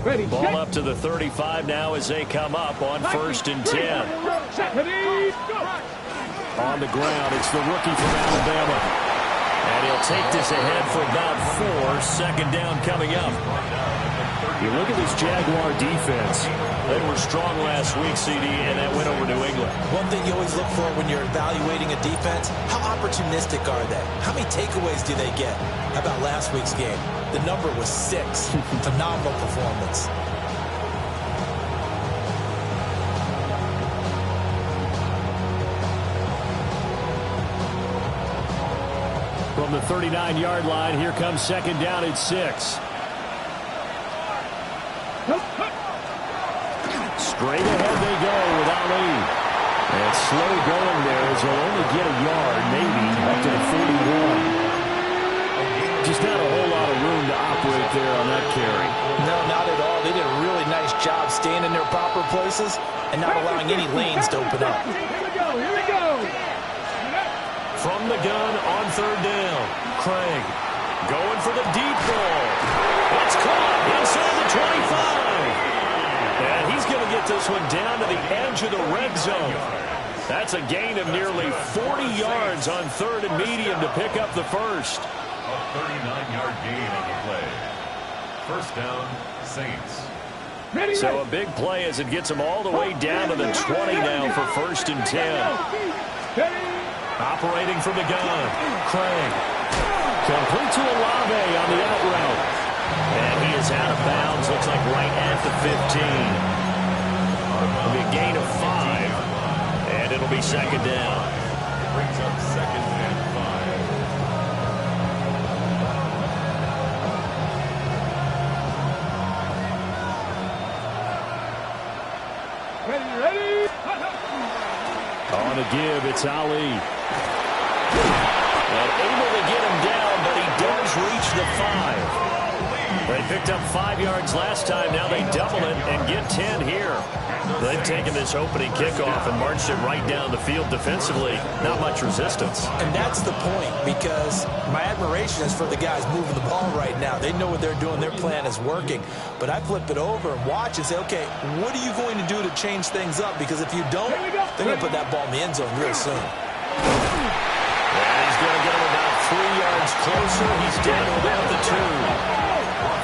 Ball up to the 35 now as they come up on 1st and 10. On the ground, it's the rookie from Alabama. And he'll take this ahead for about 4. 2nd down coming up. You look at this Jaguar defense. They were strong last week, CD, and that went over New England. One thing you always look for when you're evaluating a defense, how opportunistic are they? How many takeaways do they get? How about last week's game? The number was 6. Phenomenal performance. From the 39-yard line, here comes 2nd down at 6. Straight ahead they go with Ali. And slow going there as he'll only get a yard, maybe, up to the 41. Just not a whole lot of room to operate there on that carry. No, not at all. They did a really nice job staying in their proper places and not allowing any lanes to open up. Here we go. From the gun on 3rd down, Craig going for the deep ball. It's caught inside the 25. And he's going to get this one down to the edge of the red zone. That's a gain of nearly 40 yards on 3rd and medium to pick up the first. A 39-yard gain on the play. 1st down, Saints. So a big play as it gets them all the way down to the 20 now for 1st and 10. Operating from the gun, Craig. Complete to Olave on the out route. And he is out of bounds, looks like right at the 15. It'll be a gain of 5, and it'll be 2nd down. Brings up 2nd and 5. Ready. On a give, it's Ali. And able to get him down, but he does reach the 5. They picked up 5 yards last time. Now they double it and get 10 here. They've taken this opening kickoff and marched it right down the field defensively. Not much resistance. And that's the point, because my admiration is for the guys moving the ball right now. They know what they're doing. Their plan is working. But I flip it over and watch and say, okay, what are you going to do to change things up? Because if you don't, they're going to put that ball in the end zone real soon. And he's going to get him about 3 yards closer. He's down to about the 2.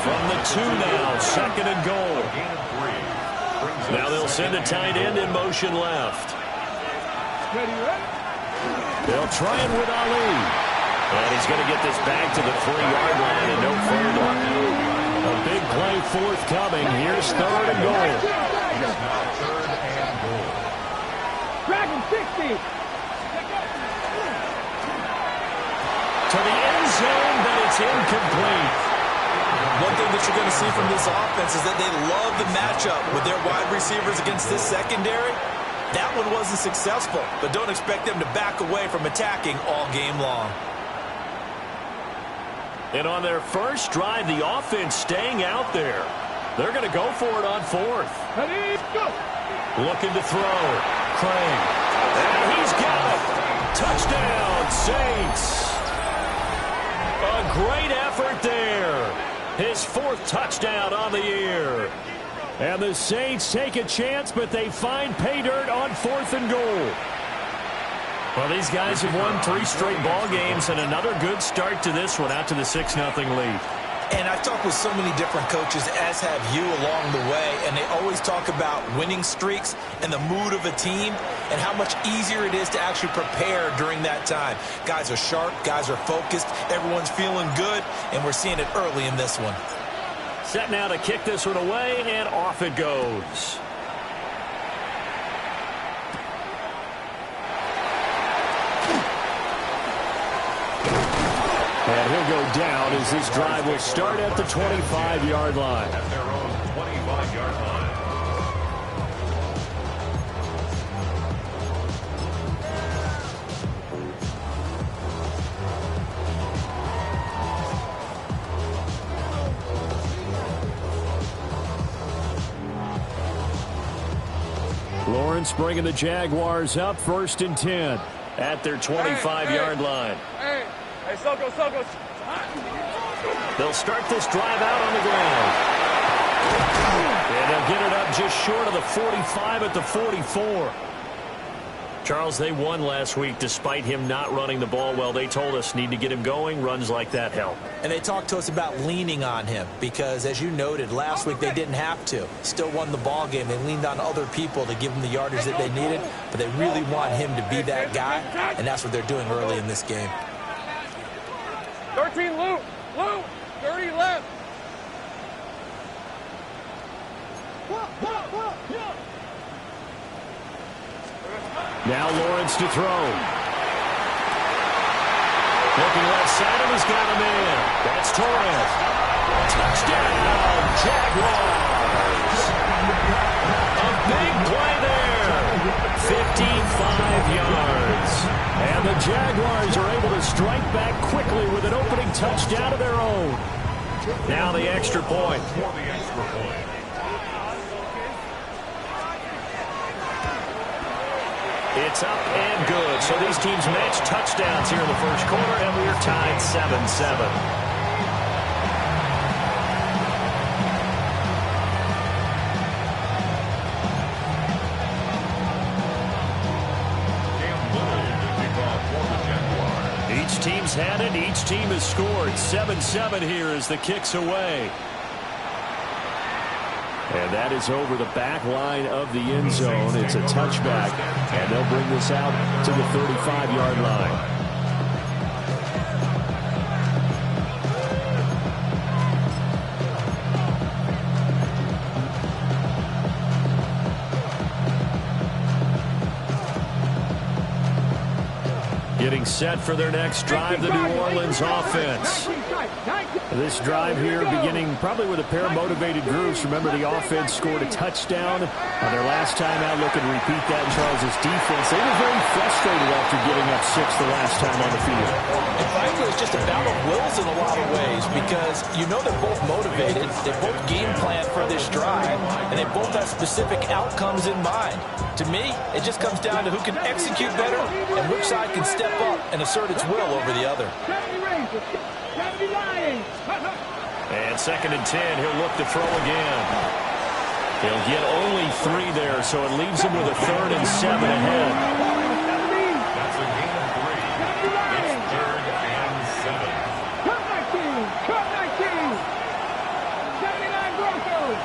From the 2 now, 2nd and goal. Now they'll send a tight end in motion left. They'll try it with Ali. And he's going to get this back to the 3-yard line and no further. A big play forthcoming. Here's 3rd and goal. Dragon 60. To the end zone, but it's incomplete. One thing that you're going to see from this offense is that they love the matchup with their wide receivers against this secondary. That one wasn't successful, but don't expect them to back away from attacking all game long. And on their first drive, the offense staying out there. They're going to go for it on 4th. Ready, go. Looking to throw. Craig. And he's got it. Touchdown, Saints. A great effort there. His 4th touchdown on the year. And the Saints take a chance, but they find pay dirt on 4th and goal. Well, these guys have won 3 straight ball games and another good start to this one out to the 6-0 lead. And I've talked with so many different coaches, as have you, along the way, and they always talk about winning streaks and the mood of a team and how much easier it is to actually prepare during that time. Guys are sharp, guys are focused, everyone's feeling good, and we're seeing it early in this one. Set now to kick this one away, and off it goes. And he'll go down as this drive will start at the 25-yard line. At their own 25-yard line. Lawrence bringing the Jaguars up 1st and 10 at their 25-yard line. Hey, Soko. They'll start this drive out on the ground. And they'll get it up just short of the 45 at the 44. Charles, they won last week despite him not running the ball well. They told us need to get him going. Runs like that help. And they talked to us about leaning on him because, as you noted, last week they didn't have to. Still won the ball game. They leaned on other people to give them the yardage that they needed, but they really want him to be that guy, and that's what they're doing early in this game. 13 loop. Loop. 30 left. Now Lawrence to throw. Looking left side, and he's got him in. That's Torres. Touchdown, Jaguars. A big play there. 55 yards. And the Jaguars are able to strike back quickly with an opening touchdown of their own. Now the extra point. It's up and good. So these teams match touchdowns here in the first quarter, and we're tied 7-7. Each team's had it. Each team has scored. 7-7 here as the kick's away. And that is over the back line of the end zone. It's a touchback, and they'll bring this out to the 35-yard line. Getting set for their next drive, the New Orleans offense. This drive here beginning probably with a pair of motivated groups. Remember, the offense scored a touchdown on their last time out. Looking to repeat that in Charles's defense. They were very frustrated after giving up 6 the last time on the field. And frankly, it's just a battle of wills in a lot of ways because you know they're both motivated. They both game plan for this drive, and they both have specific outcomes in mind. To me, it just comes down to who can execute better and which side can step up and assert its will over the other. And 2nd and 10, he'll look to throw again. He'll get only 3 there, so it leaves him with a 3rd and 7 ahead. That's a gain of 3. It's 3rd and 7. Cut 19. Cut 19. 79 Broncos.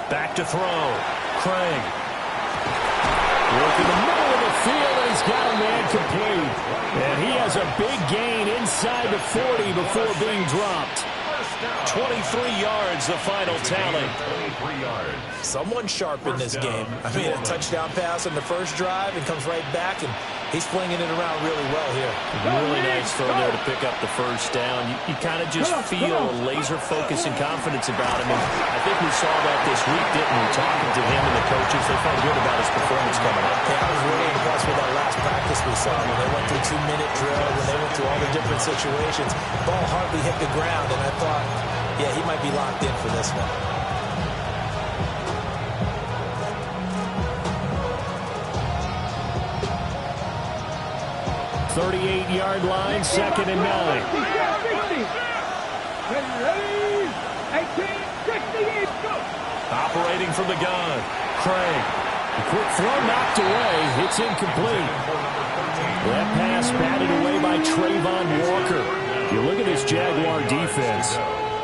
Back to throw. Craig. Work in the middle of the field, and he's got a man complete. And he has a big gain inside the 40 before being dropped. 23 yards, the final tally. 23 yards. Someone sharp in this game. I mean, a touchdown pass on the first drive and comes right back, and he's flinging it around really well here. Really nice throw there to pick up the first down. You kind of just feel a laser focus and confidence about him. And I think we saw that this week, didn't we? Talking to him and the coaches, they felt good about his performance coming up. Yeah, I was really impressed with that last practice we saw when they went through 2-minute drill, when they went through all the different situations. Ball hardly hit the ground, and I thought, yeah, he might be locked in for this one. .38-yard line, 2nd and 9. Operating from the gun. Craig. A quick throw knocked away. It's incomplete. That pass batted away by Trayvon Walker. You look at this Jaguar defense.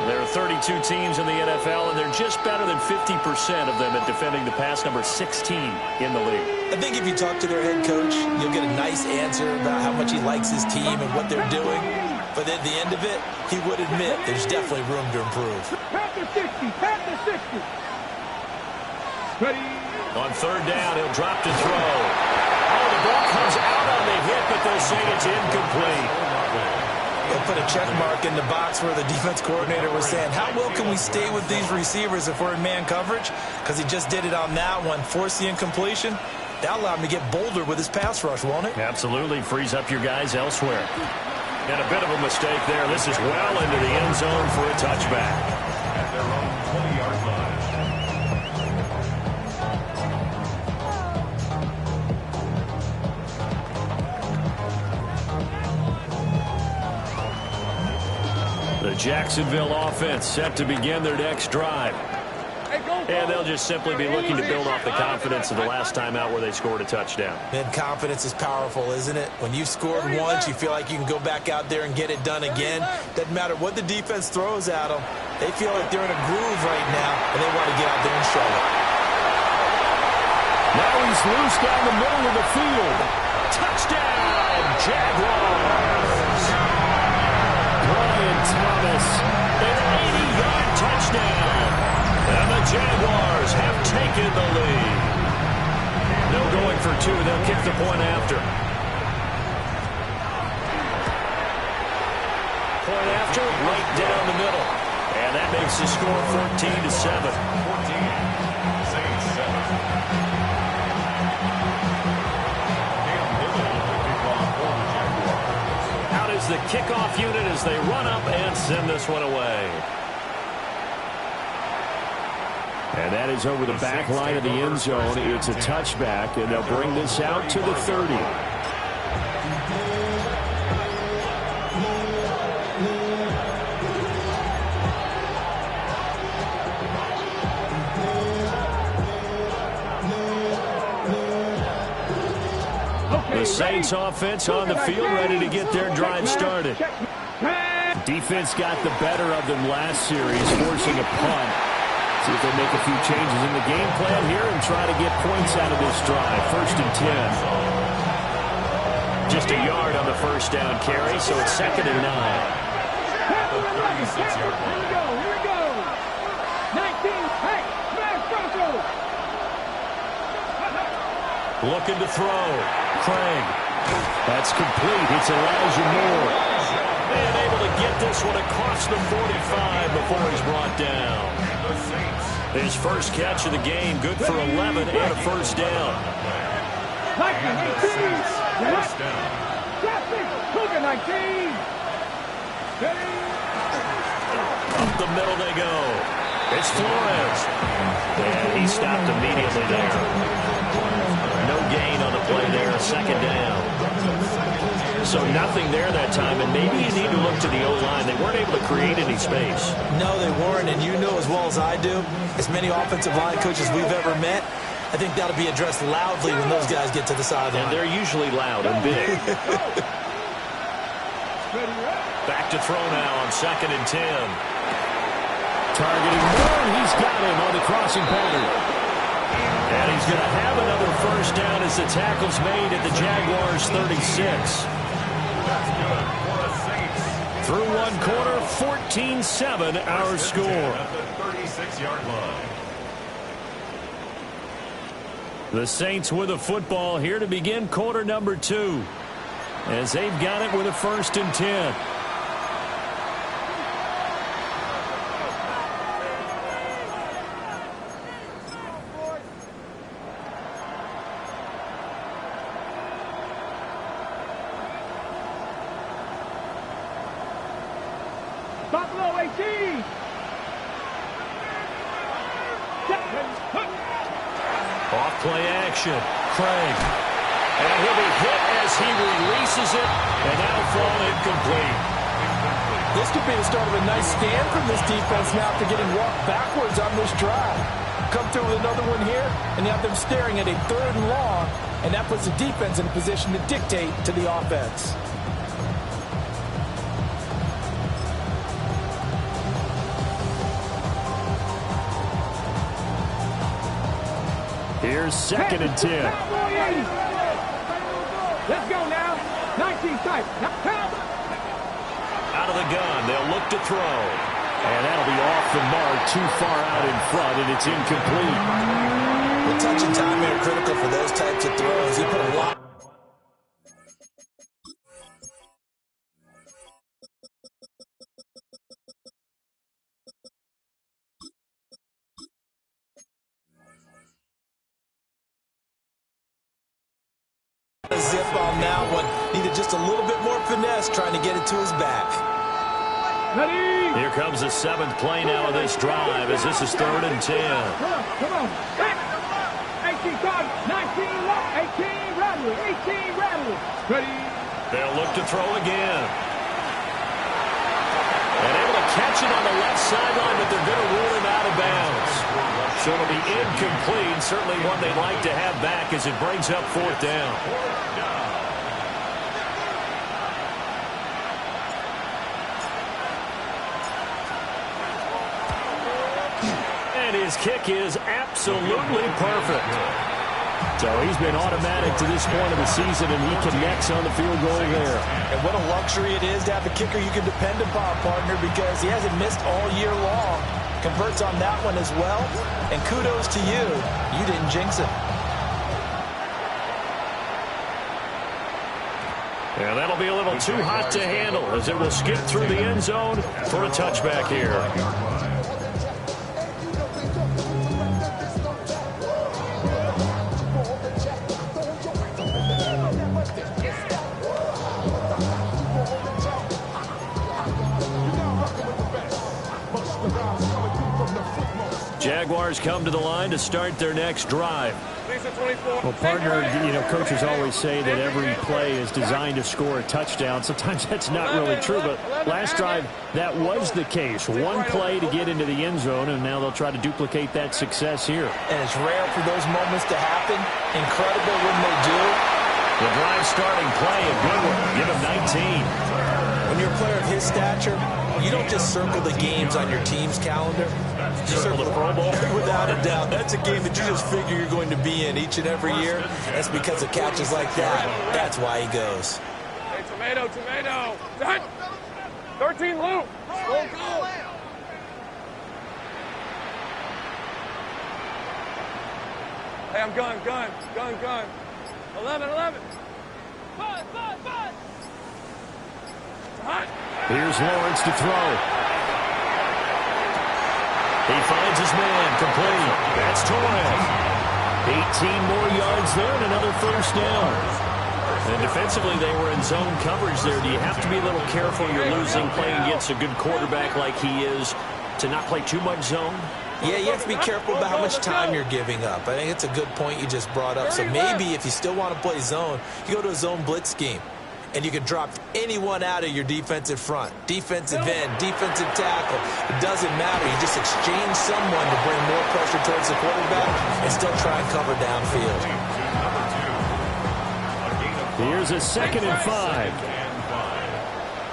There are 32 teams in the NFL, and they're just better than 50% of them at defending the pass, number 16 in the league. I think if you talk to their head coach, you'll get a nice answer about how much he likes his team and what they're doing. But at the end of it, he would admit there's definitely room to improve. Panther 60. Panther 60. Ready. On 3rd down, he'll drop to throw. Oh, the ball comes out on the hit, but they'll say it's incomplete. They'll put a check mark in the box where the defense coordinator was saying, how well can we stay with these receivers if we're in man coverage? Because he just did it on that one, force the incompletion. That'll allow him to get bolder with his pass rush, won't it? Absolutely. Frees up your guys elsewhere. And a bit of a mistake there. This is well into the end zone for a touchback. At their own 20-yard line. Jacksonville offense set to begin their next drive. And they'll just simply be looking to build off the confidence of the last time out where they scored a touchdown. Man, confidence is powerful, isn't it? When you've scored once, you feel like you can go back out there and get it done again. Doesn't matter what the defense throws at them. They feel like they're in a groove right now, and they want to get out there and show it. Now he's loose down the middle of the field. Touchdown, Jaguars! Brian Thomas, an 80-yard touchdown. And the Jaguars have taken the lead. No going for two. They'll kick the point after. Point after, right down the middle. And that makes the score 14-7. 14, Saints 7. Out is the kickoff unit as they run up and send this one away. And that is over the back line of the end zone. It's a touchback, and they'll bring this out to the 30. The Saints offense on the field, ready to get their drive started. Defense got the better of them last series, forcing a punt. See if they make a few changes in the game plan here and try to get points out of this drive. 1st and 10. Just a yard on the first down carry, so it's 2nd and 9. Here we go. 19, hey, smash Bronco. Looking to throw. Craig. That's complete. It's Elijah Moore. And able to get this one. It cost them 45 before he's brought down. His first catch of the game, good for 11 and a first down. 19, 18. First down. Cougar 19. Up the middle they go. It's Flores. And he stopped immediately there. No gain on the play there, 2nd down. So nothing there that time, and maybe you need to look to the O-line. They weren't able to create any space. No, they weren't, and you know as well as I do, as many offensive line coaches we've ever met, I think that'll be addressed loudly when those guys get to the sideline. And they're usually loud and big. Back to throw now on 2nd and 10. Targeting Moore, he's got him on the crossing pattern. And he's going to have another first down as the tackle's made at the Jaguars' 36. Through one quarter, 14-7 our score. At the 36-yard line. The Saints with a football here to begin quarter number 2. As they've got it with a 1st and 10. Buffalo 18. Off play action. Craig. And he'll be hit as he releases it. And that'll fall incomplete. This could be the start of a nice stand from this defense now after getting walked backwards on this drive. Come through with another one here, and you have them staring at a 3rd and long, and that puts the defense in a position to dictate to the offense. Here's 2nd and 10. Let's go now. 19 tight. Out of the gun, they'll look to throw. And that'll be off the mark, too far out in front, and it's incomplete. The touch and timing are critical for those types of throws. He put a lot. Zip on that one. Needed just a little bit more finesse trying to get it to his back. Here comes the 7th play now of this drive as this is 3rd and 10. Come on. 18 tight. 19 left. 18 rattle. 18 rattle. Ready. They'll look to throw again. And able to catch it on the left sideline, but they're going to rule him out of bounds. So it'll be incomplete. Certainly one they'd like to have back as it brings up 4th down. And his kick is absolutely perfect. So he's been automatic to this point of the season, and he connects on the field goal there. And what a luxury it is to have a kicker you can depend upon, partner, because he hasn't missed all year long. Converts on that one as well. And kudos to you. You didn't jinx it. And that'll be a little too hot to handle as it will skip through the end zone for a touchback here. Jaguars come to the line to start their next drive. Well, partner, coaches always say that every play is designed to score a touchdown. Sometimes that's not really true, but last drive, that was the case. One play to get into the end zone, and now they'll try to duplicate that success here. And it's rare for those moments to happen. Incredible when they do. The drive starting play, a good one. Give him 19. When you're a player of his stature, you don't just circle the games on your team's calendar. You circle the Pro Bowl. Without a doubt. That's a game that you just figure you're going to be in each and every year. That's because of catches like that. That's why he goes. Hey, tomato. 13 loop. Go. Hey, I'm gun. 11. Bud. Hot. Here's Lawrence to throw. He finds his man, complete. That's Torres. 18 more yards there and another first down. And defensively, they were in zone coverage there. Do you have to be a little careful you're losing playing against a good quarterback like he is to not play too much zone? Yeah, you have to be careful about how much time you're giving up. I think it's a good point you just brought up. So maybe if you still want to play zone, you go to a zone blitz scheme. And you can drop anyone out of your defensive front. Defensive end, defensive tackle. It doesn't matter. You just exchange someone to bring more pressure towards the quarterback and still try and cover downfield. Here's a 2nd and 5.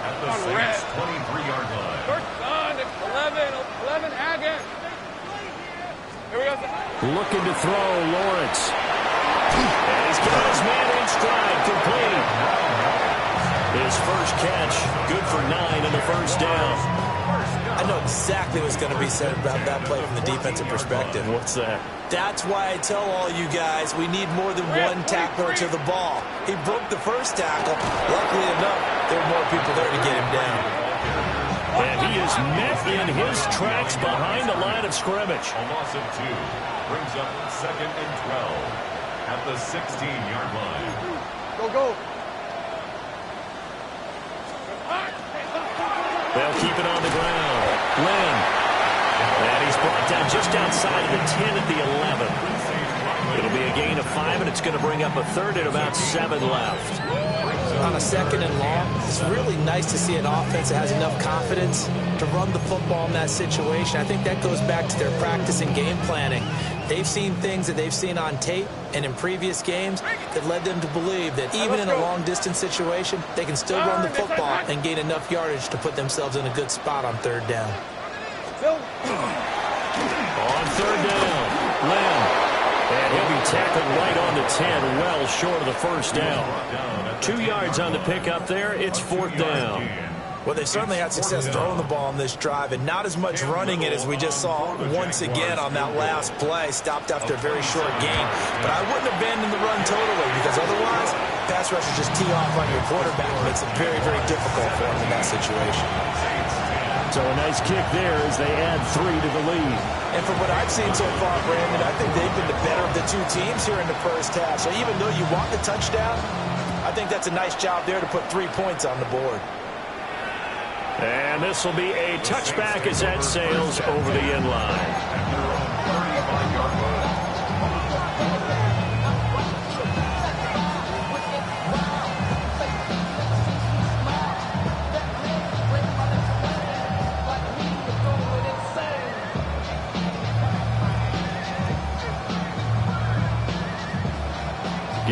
At the Saints' 23-yard line. First on, it's 11, Haggett. Here we go. Looking to throw, Lawrence. And he's got his man in stride, complete. His first catch, good for 9 and the first down. I know exactly what's going to be said about that play from the defensive perspective. What's that? That's why I tell all you guys we need more than one tackler to the ball. He broke the first tackle. Luckily enough, there were more people there to get him down. And he is met in his tracks behind the line of scrimmage. A loss of 2 brings up 2nd and 12 at the 16-yard line. Go. They'll keep it on the ground. Lynn. And he's brought down just outside of the 10 at the 11. It'll be a gain of 5, and it's going to bring up a 3rd and about 7 left. On a 2nd and long, it's really nice to see an offense that has enough confidence to run the football in that situation. I think that goes back to their practice and game planning. They've seen things that they've seen on tape and in previous games that led them to believe that even in a long-distance situation, they can still run the football and gain enough yardage to put themselves in a good spot on 3rd down. On 3rd down, Lynn. And he'll be tackled right on the 10, well short of the first down. 2 yards on the pickup there. It's 4th down. Well, they certainly had success throwing the ball on this drive and not as much running it as we just saw once again on that last play. Stopped after a very short gain. But I wouldn't abandon the run totally because otherwise, pass rushers just tee off on your quarterback. It makes it very, very difficult for him in that situation. So a nice kick there as they add 3 to the lead. And from what I've seen so far, Brandon, I think they've been the better of the two teams here in the first half. So even though you want the touchdown, I think that's a nice job there to put 3 points on the board. And this will be a touchback as that sails over the end line.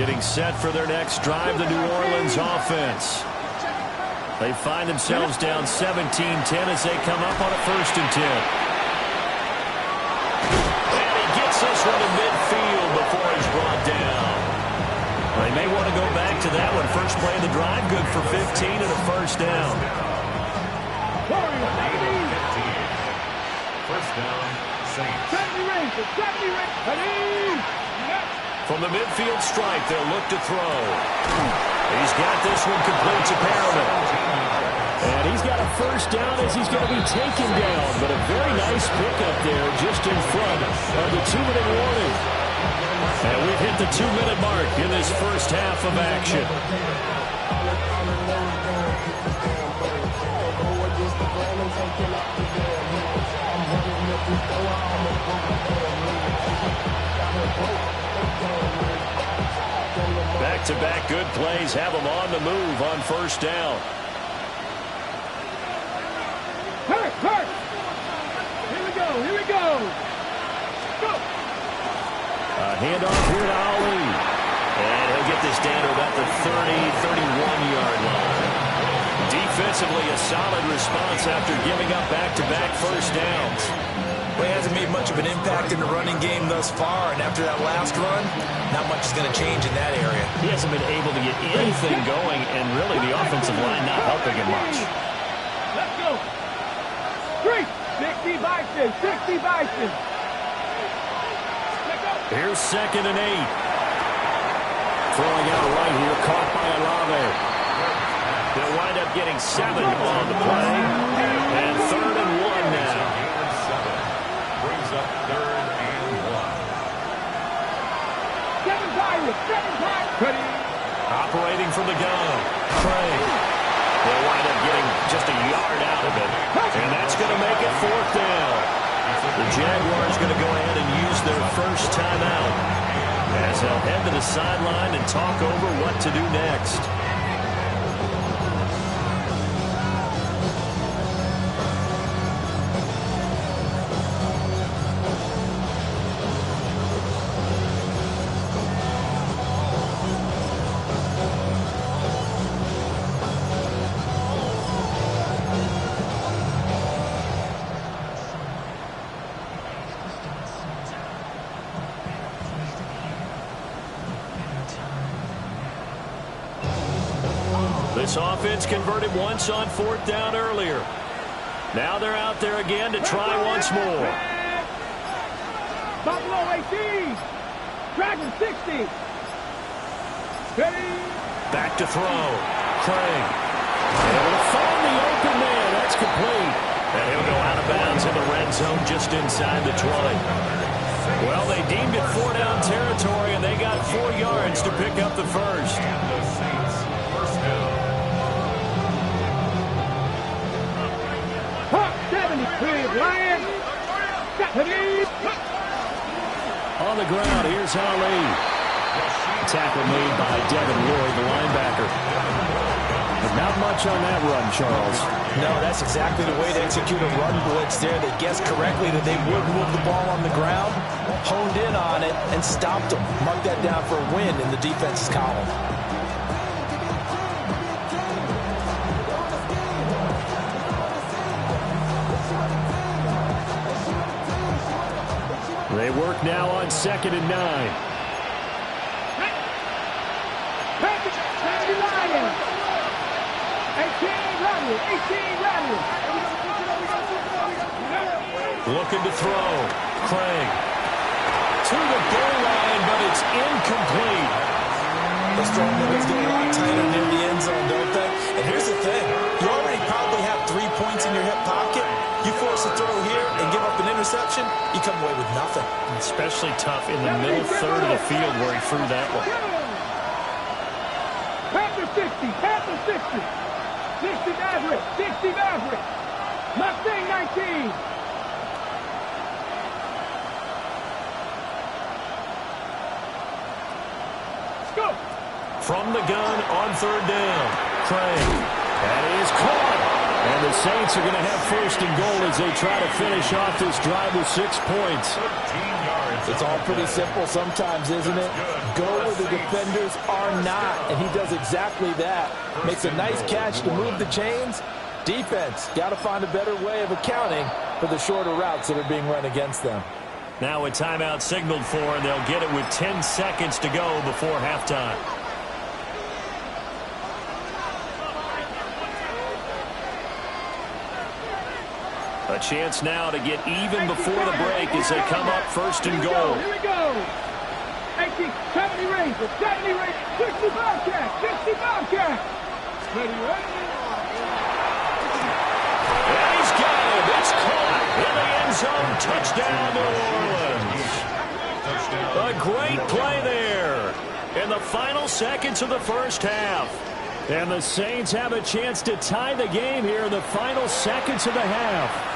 Getting set for their next drive, the New Orleans offense. They find themselves down 17-10 as they come up on a 1st and 10. And he gets this one to midfield before he's brought down. They may want to go back to that one. First play of the drive, good for 15 and a 1st down. 1st down, Saints. From the midfield stripe, they'll look to throw. He's got this one complete to Perriman. And he's got a 1st down as he's going to be taken down. But a very nice pickup there just in front of the 2-minute warning. And we've hit the 2-minute mark in this first half of action. Back-to-back good plays have them on the move on 1st down. Hurt! Here we go! Go! Handoff here to Ali. And he'll get this down to about the 31-yard line. Defensively, a solid response after giving up back-to-back 1st downs. Well, he hasn't made much of an impact in the running game thus far, and after that last run, not much is going to change in that area. He hasn't been able to get anything going, and really the offensive line not helping him much. Let's go! 60 Bison! Here's 2nd and 8. Throwing out right here, caught by Olave. They'll wind up getting 7 on the play. And 3rd and 1 now. Brings up 3rd and 1. 7 Pirates! Ready? Operating from the gun. Craig. They'll wind up getting just a yard out of it. And that's going to make it 4th down. The Jaguars going to go ahead and use their first timeout as they'll head to the sideline and talk over what to do next. This offense converted once on 4th down earlier. Now they're out there again to try once more. Buffalo 18. Dragon 60. Ready? Back to throw. Craig. Able to find the open man. That's complete. And he'll go out of bounds in the red zone just inside the 20. Well, they deemed it 4-down territory, and they got 4 yards to pick up the first. And the Saints, 1st down. Hawk 70. Lion. On the ground, here's Ali. Tackle made by Devin Lloyd, the linebacker. But not much on that run, Charles. No, that's exactly the way to execute a run blitz there. They guessed correctly that they would move the ball on the ground, honed in on it, and stopped them. Mark that down for a win in the defense's column. They work now on 2nd and 9. Looking to throw. Craig. To the goal line, but it's incomplete. The strong windows get a lot tighter near the end zone, don't they? And here's the thing. You already probably have 3 points in your hip pocket. You force a throw here and give up an interception, you come away with nothing. Especially tough in the middle third of the field where he threw that one. Panther 60. 60 Maverick. 60 Maverick. Mustang 19. Let's go. From the gun on 3rd down. Craig. That is caught. And the Saints are going to have first and goal as they try to finish off this drive with 6 points. It's all pretty simple sometimes, isn't it? Go where the defenders are not, and he does exactly that. Makes a nice catch to move the chains. Defense, got to find a better way of accounting for the shorter routes that are being run against them. Now a timeout signaled for, and they'll get it with 10 seconds to go before halftime. A chance now to get even before the break as they come up first and goal. Here we go. 80, 70 range, 70 range, 65 catch, 65 catch. Ready, ready. And he's got it. It's caught in the end zone. Touchdown, New Orleans. A great play there in the final seconds of the first half. And the Saints have a chance to tie the game here in the final seconds of the half.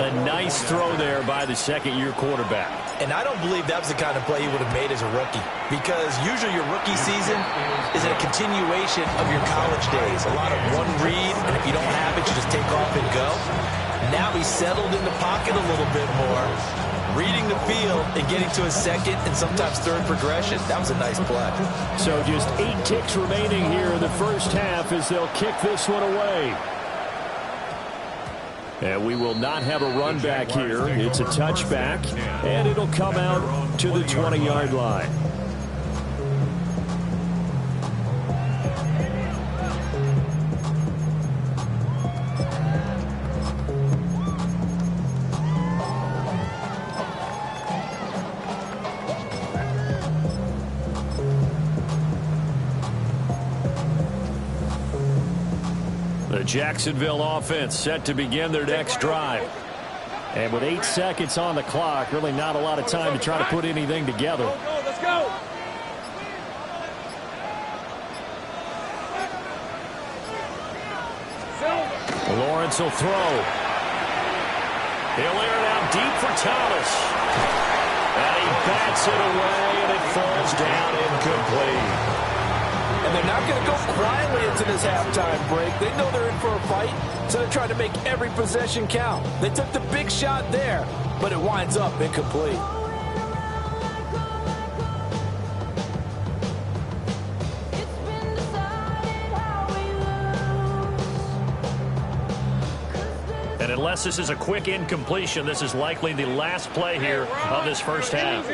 A nice throw there by the second-year quarterback. And I don't believe that was the kind of play he would have made as a rookie, because usually your rookie season is a continuation of your college days. A lot of one read, and if you don't have it, you just take off and go. Now he's settled in the pocket a little bit more, reading the field and getting to his second and sometimes third progression. That was a nice play. So just 8 ticks remaining here in the first half as they'll kick this one away. And we will not have a run back here. It's a touchback, and it'll come out to the 20-yard line. The Jacksonville offense set to begin their next drive. And with 8 seconds on the clock, really not a lot of time to try to put anything together. Let's go. Lawrence will throw. He'll air it out deep for Thomas. And he bats it away, and it falls down incomplete. And they're not going to go quietly into this halftime break. They know they're in for a fight, so they're trying to make every possession count. They took the big shot there, but it winds up incomplete. And unless this is a quick incompletion, this is likely the last play here of this first half.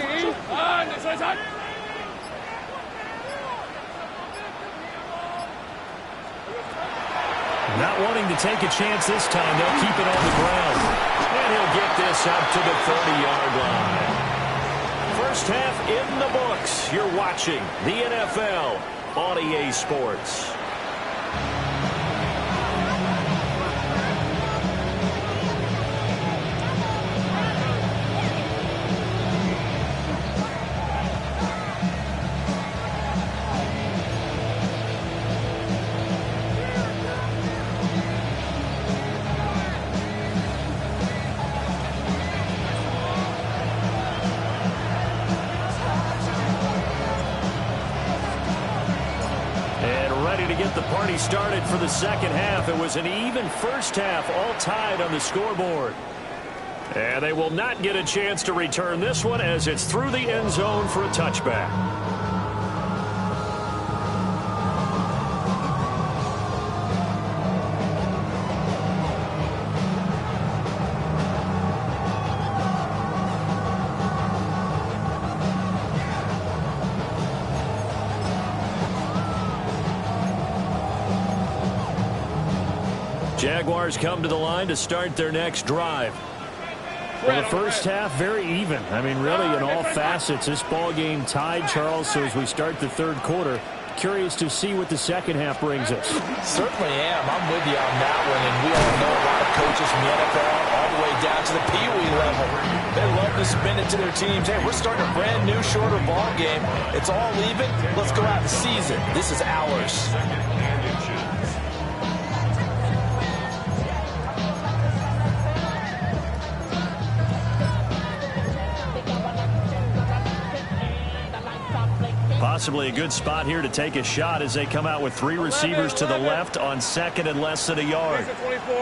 Not wanting to take a chance this time, they'll keep it on the ground. And he'll get this up to the 30-yard line. First half in the books. You're watching the NFL on EA Sports. The party started for the second half. It was an even first half, all tied on the scoreboard. And they will not get a chance to return this one as it's through the end zone for a touchback. Jaguars come to the line to start their next drive. Well, the first half, very even. I mean, really, in all facets, this ball game tied, Charles. So as we start the third quarter, curious to see what the second half brings us. Certainly am. I'm with you on that one. And we all know a lot of coaches from the NFL all the way down to the Pee Wee level. They love to spin it to their teams. Hey, we're starting a brand new, shorter ball game. It's all even. Let's go out and seize it. This is ours. possibly a good spot here to take a shot as they come out with 3 receivers to the left on second and less than a yard. 24.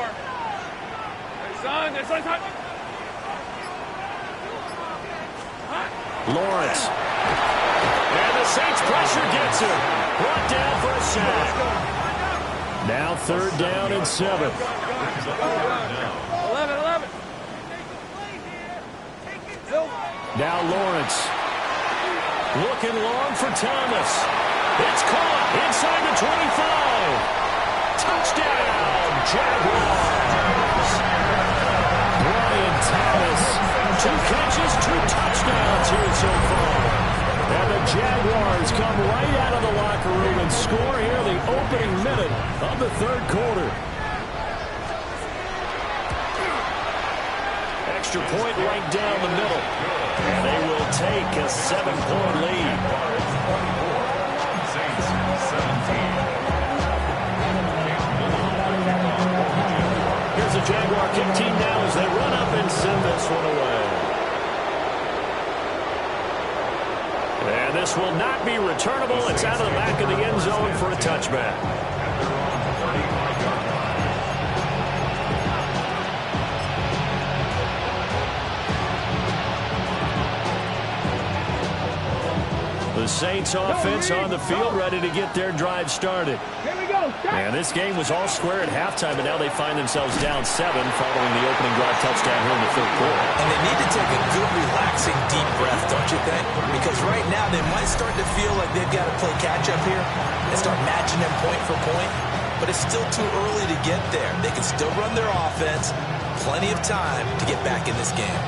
Lawrence. And the Saints pressure gets him. Brought down for a sack. Now 3rd down and 7. 11. Now Lawrence. Looking long for Thomas. It's caught inside the 25. Touchdown, Jaguars. Brian Thomas. 2 catches, 2 touchdowns here so far. And the Jaguars come right out of the locker room and score here the opening minute of the 3rd quarter. Extra point right down the middle. And they will take a 7-point lead. Saints 17. Here's the Jaguar kick team now as they run up and send this one away. And this will not be returnable. It's out of the back of the end zone for a touchback. The Saints offense on the field ready to get their drive started. Here we go. And this game was all square at halftime, and now they find themselves down 7 following the opening drive touchdown here in the 3rd quarter. And they need to take a good, relaxing, deep breath, don't you think? Because right now they might start to feel like they've got to play catch-up here and start matching them point for point. But it's still too early to get there. They can still run their offense. Plenty of time to get back in this game.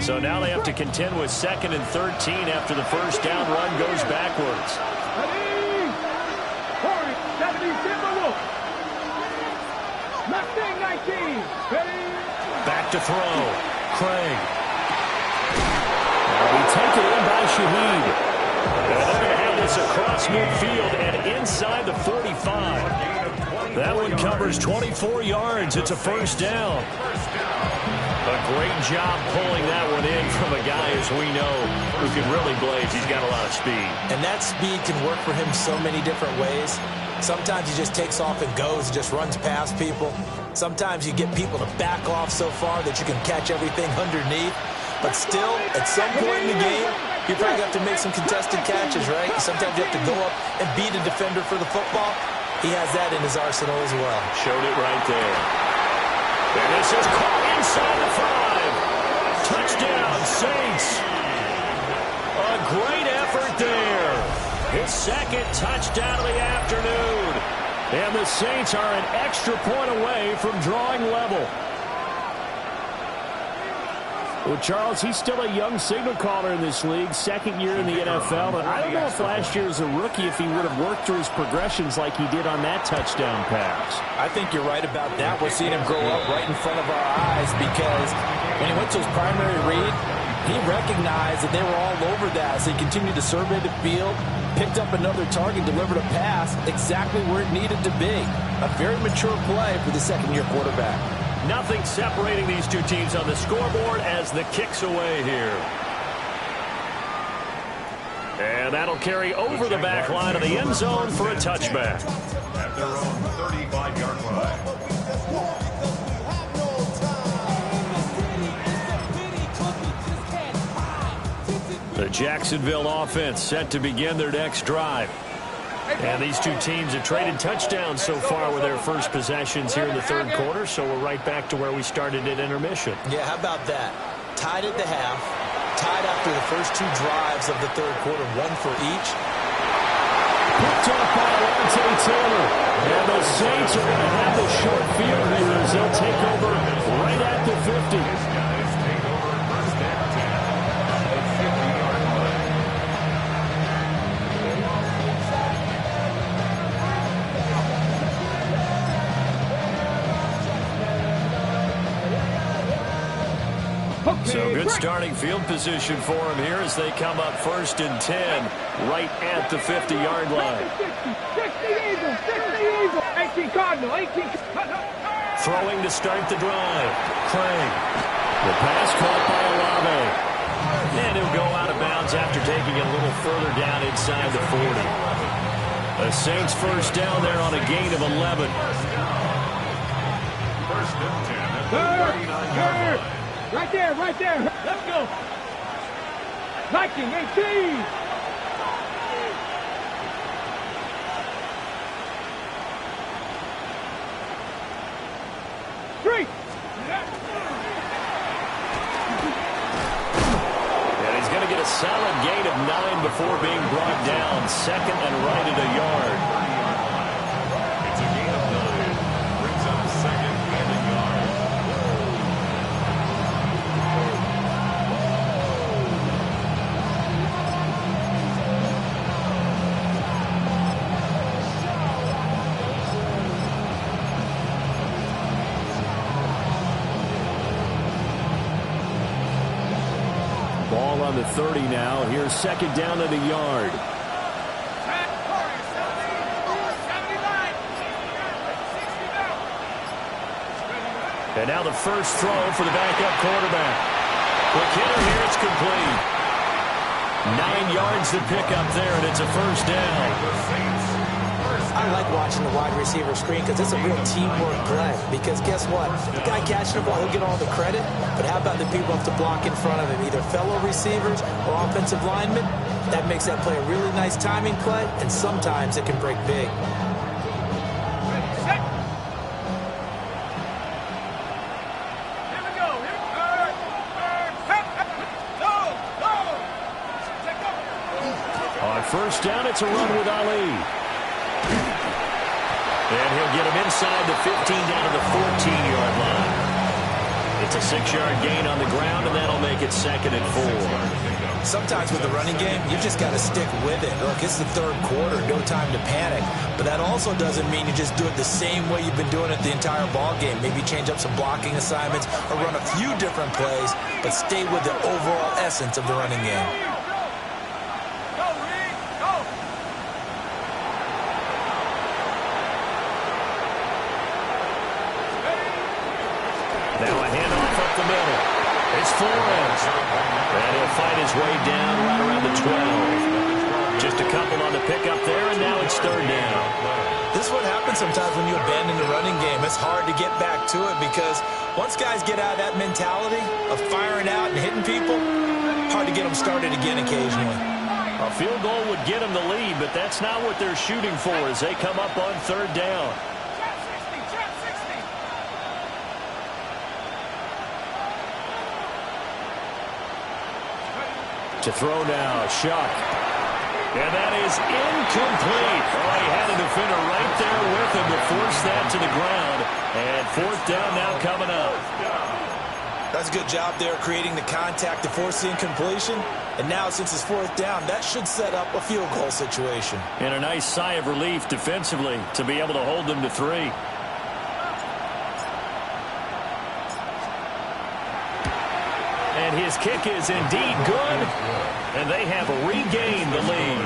So now they have to contend with 2nd and 13 after the first down run goes backwards. Ready? Corey, 70, Timberwolf. Left wing, 19. Ready? Back to throw. Craig. We take it in by Shaheed. And they're going to have this across midfield and inside the 45. That one covers 24 yards. It's a first down. A great job pulling that one in from a guy, as we know, who can really blaze. He's got a lot of speed. And that speed can work for him so many different ways. Sometimes he just takes off and goes, just runs past people. Sometimes you get people to back off so far that you can catch everything underneath. But still, at some point in the game, you probably have to make some contested catches, right? Sometimes you have to go up and beat a defender for the football. He has that in his arsenal as well. Showed it right there. And this is caught inside the 5. Touchdown, Saints. A great effort there. His 2nd touchdown of the afternoon. And the Saints are an extra point away from drawing level. Well, Charles, he's still a young signal caller in this league, 2nd year in the NFL. And I don't know if last year as a rookie, if he would have worked through his progressions like he did on that touchdown pass. I think you're right about that. We're seeing him grow up right in front of our eyes because when he went to his primary read, he recognized that they were all over that. So he continued to survey the field, picked up another target, delivered a pass exactly where it needed to be. A very mature play for the 2nd-year quarterback. Nothing separating these two teams on the scoreboard as the kick's away here. And that'll carry over the back line of the end zone for a touchback. At their own 35-yard line. The Jacksonville offense set to begin their next drive. And these two teams have traded touchdowns so far with their first possessions here in the 3rd quarter, so we're right back to where we started at intermission. Yeah, how about that? Tied at the half, tied after the first 2 drives of the 3rd quarter, 1 for each. Picked up by Lawrence Taylor. And the Saints are going to have the short field here as they'll take over right at the 50. So good starting field position for them here as they come up 1st and 10 right at the 50-yard line. 60 Eagles, 60 Eagles, 18 Cardinal, 18. Throwing to start the drive. Craig. The pass caught by Olave. And he'll go out of bounds after taking it a little further down inside the 40. The Saints first down there on a gain of 11. First and 10 at the 39-yard line. Right there, right there. Let's go. Viking 18. Three. And he's going to get a solid gain of 9 before being brought down. Second and right at a yard. It's a gain of 9. Brings up second and a yard. Ball on the 30 now. Here's second down at a yard. And now the first throw for the backup quarterback. Quick hitter here, it's complete. 9 yards to pick up there, and it's a first down. I like watching the wide receiver screen because it's a real teamwork play. Because guess what? The guy catching the ball, he'll get all the credit. But how about the people have to block in front of him, either fellow receivers or offensive linemen? That makes that play a really nice timing play, and sometimes it can break big. On first down, it's a run with Ali. And he'll get him inside the 15 down to the 14-yard line. It's a 6-yard gain on the ground, and that'll make it second and 4. Sometimes with the running game, you just got to stick with it. Look, it's the third quarter, no time to panic. But that also doesn't mean you just do it the same way you've been doing it the entire ball game. Maybe change up some blocking assignments or run a few different plays, but stay with the overall essence of the running game. Now a handoff up the middle. It's Flores. And he'll fight his way down right around the 12. Just a couple on the pickup there, and now it's third down. This is what happens sometimes when you abandon the running game. It's hard to get back to it because once guys get out of that mentality of firing out and hitting people, hard to get them started again occasionally. A field goal would get them the lead, but that's not what they're shooting for as they come up on third down. To throw now, Shuck. And that is incomplete. Oh, he had a defender right there with him to force that to the ground. And fourth down now coming up. That's a good job there creating the contact to force the incompletion. And now since it's fourth down, that should set up a field goal situation. And a nice sigh of relief defensively to be able to hold them to 3. And his kick is indeed good. And they have regained the lead.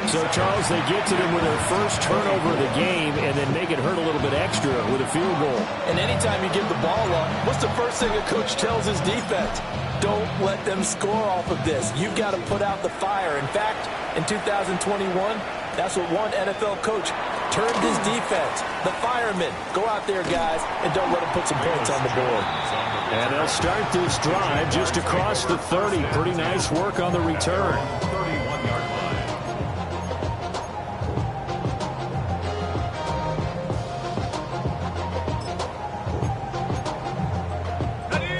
So, Charles, they get to them with their first turnover of the game and then make it hurt a little bit extra with a field goal. And anytime you give the ball up, what's the first thing a coach tells his defense? Don't let them score off of this. You've got to put out the fire. In fact, in 2021, that's what one NFL coach turned his defense. The firemen. Go out there, guys, and don't let them put some points on the board. And they'll start this drive just across the 30. Pretty nice work on the return. 31-yard line.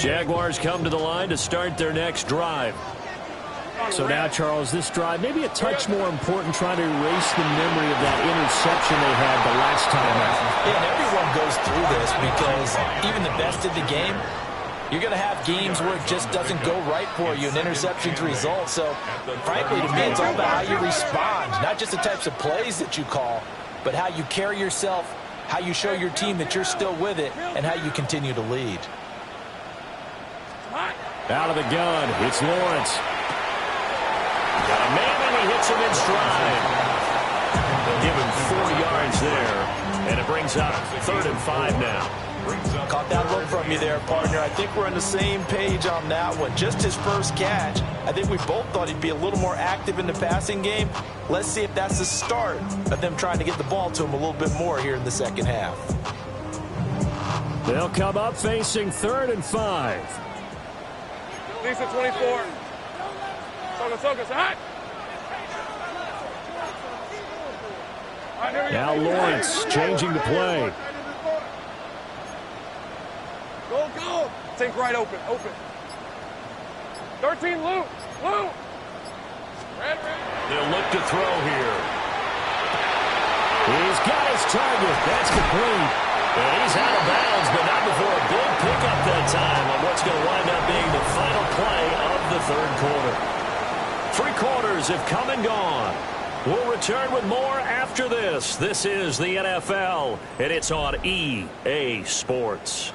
Jaguars come to the line to start their next drive. So now, Charles, this drive maybe a touch more important, trying to erase the memory of that interception they had the last time out. Yeah, and everyone goes through this because even the best of the game, you're going to have games where it just doesn't go right for you, and interceptions result. So, frankly, to me, it's all about how you respond, not just the types of plays that you call, but how you carry yourself, how you show your team that you're still with it, and how you continue to lead. Out of the gun, it's Lawrence. Got a man, and he hits him in stride. They'll give him 4 yards there, and it brings up 3rd and 5 now. Caught that look from you there, partner. I think we're on the same page on that one. Just his first catch. I think we both thought he'd be a little more active in the passing game. Let's see if that's the start of them trying to get the ball to him a little bit more here in the second half. They'll come up facing 3rd and 5. Lisa 24. Focus. Hot. Now Lawrence changing the play. Go. Think right open. 13, Lou. Red. They'll look to throw here. He's got his target. That's complete. And he's out of bounds, but not before a big pickup that time on what's going to wind up being the final play of the 3rd quarter. 3 quarters have come and gone. We'll return with more after this. This is the NFL, and it's on EA Sports.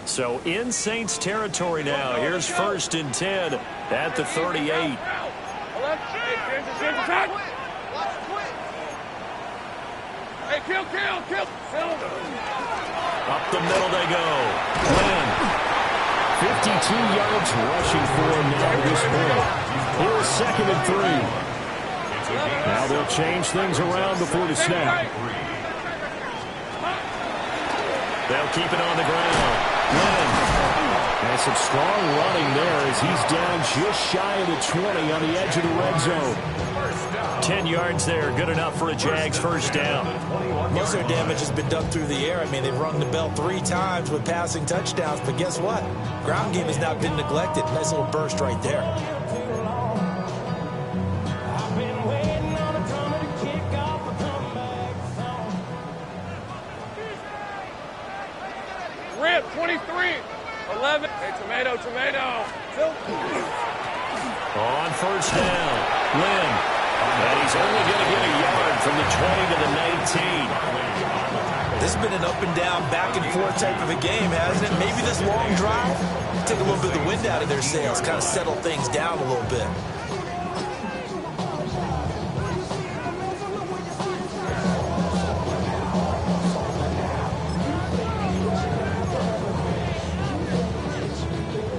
So in Saints territory now. Here's 1st and 10 at the 38. Hey, kill. Up the middle they go. Lynn. 52 yards rushing for him now at this point. Here's 2nd and 3. Now they'll change things around before the snap. They'll keep it on the ground. Lynn. And some strong running there as he's down just shy of the 20 on the edge of the red zone. 10 yards there, good enough for a Jags first down. Most of their damage has been done through the air. I mean, they've rung the bell 3 times with passing touchdowns, but guess what? Ground game has not been neglected. Nice little burst right there. Rip, 23. 11. Hey, tomato. On first down, Lynn. And he's only going to get a yard from the 20 to the 19. This has been an up and down, back and forth type of a game, hasn't it? Maybe this long drive take a little bit of the wind out of their sails, kind of settle things down a little bit.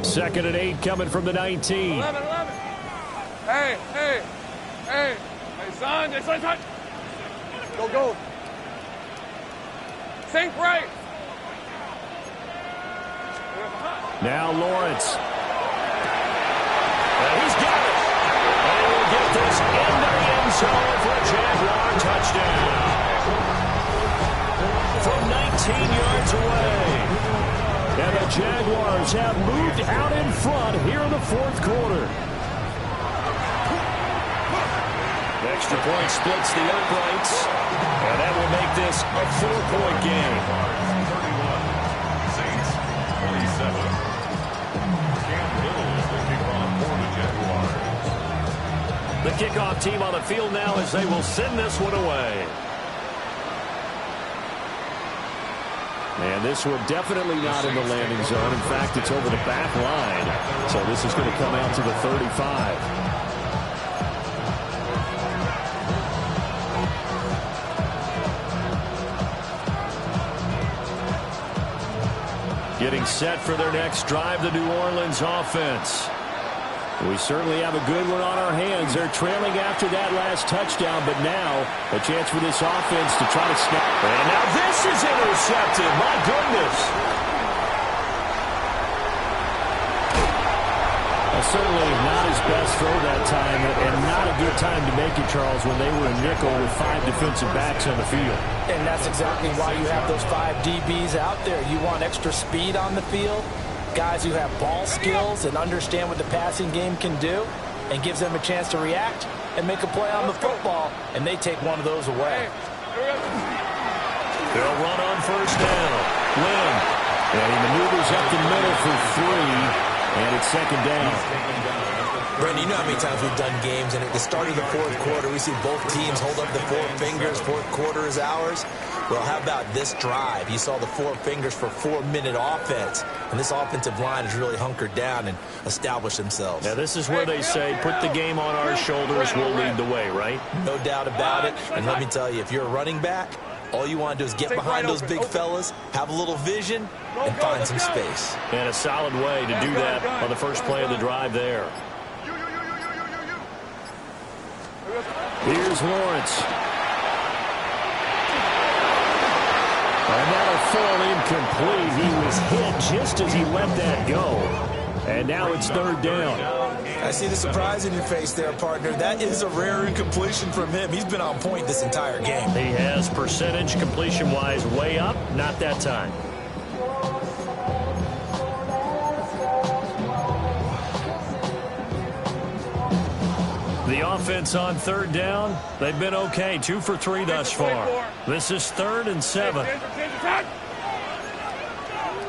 Second and 8 coming from the 19. 11. Hey, son. Go. Think right. Now Lawrence. And he's got it. And he'll get this into the end zone for a Jaguar touchdown. From 19 yards away. And the Jaguars have moved out in front here in the 4th quarter. Extra point splits the uprights. And that will make this a 4-point game. 31. Saints 27. Cam Hill is the kickoff for the Jaguars. The kickoff team on the field now as they will send this one away. And this one definitely not in the landing zone. In fact, it's over the back line. So this is going to come out to the 35. Getting set for their next drive, the New Orleans offense. We certainly have a good one on our hands. They're trailing after that last touchdown, but now a chance for this offense to try to snap. And now this is intercepted. My goodness. Certainly not his best throw that time, and not a good time to make it, Charles, when they were in nickel with 5 defensive backs on the field. And that's exactly why you have those 5 DBs out there. You want extra speed on the field, guys who have ball skills and understand what the passing game can do, and gives them a chance to react and make a play on the football, and they take one of those away. They'll run on first down. Lynn. And he maneuvers up the middle for 3. And it's second down. Brendan, you know how many times we've done games, and at the start of the 4th quarter, we see both teams hold up the 4 fingers, 4th quarter is ours. Well, how about this drive? You saw the four fingers for 4-minute offense, and this offensive line has really hunkered down and established themselves. Now, this is where they say, put the game on our shoulders, we'll lead the way, right? No doubt about it. And let me tell you, if you're a running back, all you want to do is get behind those big fellas, have a little vision, and find some space. And a solid way to do that on the first play of the drive there. Here's Lawrence. And that'll fall incomplete. He was hit just as he let that go. And now it's third down. I see the surprise in your face there, partner. That is a rare incompletion from him. He's been on point this entire game. He has percentage completion-wise way up. Not that time. The offense on third down, they've been okay. 2 for 3 thus far. This is 3rd and 7.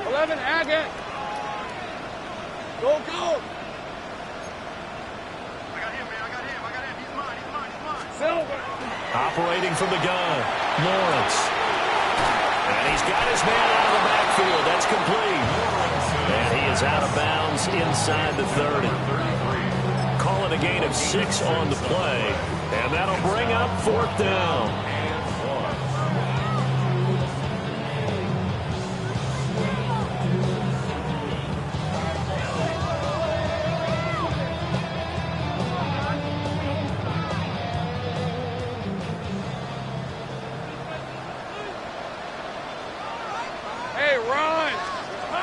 11, Hawgg. Go. I got him, man. I got him. He's mine. Silver. Operating from the gun, Lawrence. And he's got his man out of the backfield. That's complete. And he is out of bounds inside the 30. Call it a gain of 6 on the play. And that'll bring up 4th down.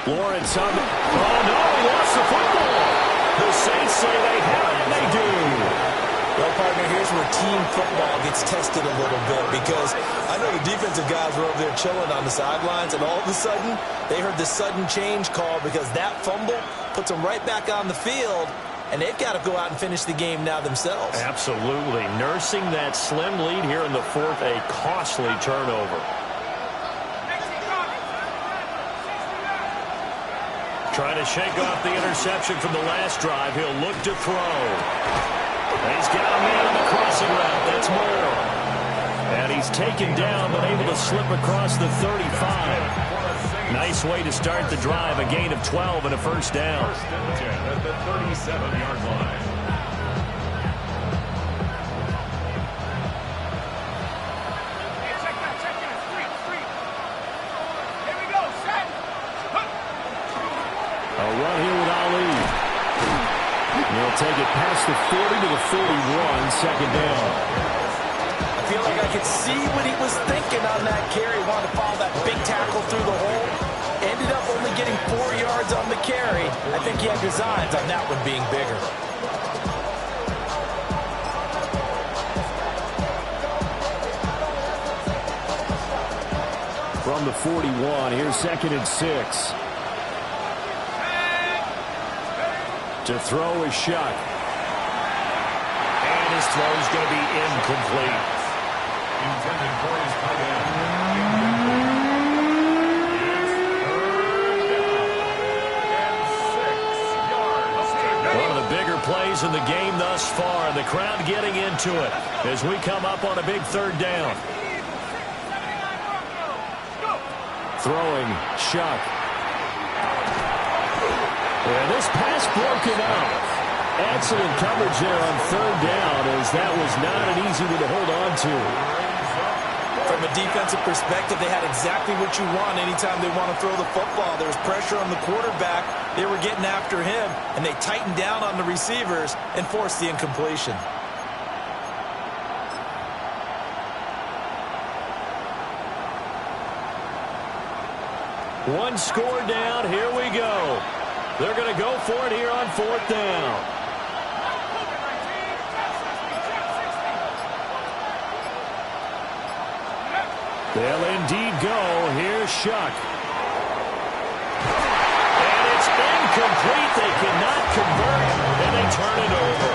Lawrence on the... Oh, no, he lost the football. The Saints say they have it, and they do. Well, partner, here's where team football gets tested a little bit because I know the defensive guys were over there chilling on the sidelines, and all of a sudden, they heard the sudden change call because that fumble puts them right back on the field, and they've got to go out and finish the game now themselves. Absolutely. Nursing that slim lead here in the 4th, a costly turnover. Trying to shake off the interception from the last drive. He'll look to throw. He's got a man on the crossing route. That's Moore. And he's taken down, but able to slip across the 35. Nice way to start the drive. A gain of 12 and a first down. First and 10 at the 37-yard line. Run here with Ali. He'll take it past the 40 to the 41, second down. I feel like I could see what he was thinking on that carry. Wanted to follow that big tackle through the hole. Ended up only getting 4 yards on the carry. I think he had designs on that one being bigger. From the 41, here's 2nd and 6. To throw is Shuck. And his throw is going to be incomplete. Intended for his tight end. One of the bigger plays in the game thus far. The crowd getting into it as we come up on a big 3rd down. Throwing, Shuck. And this pass broken up. Excellent coverage there on 3rd down, as that was not an easy one to hold on to. From a defensive perspective, they had exactly what you want anytime they want to throw the football. There was pressure on the quarterback. They were getting after him, and they tightened down on the receivers and forced the incompletion. One score down. Here we go. They're going to go for it here on 4th down. They'll indeed go. Here's Shuck. And it's incomplete. They cannot convert, and they turn it over.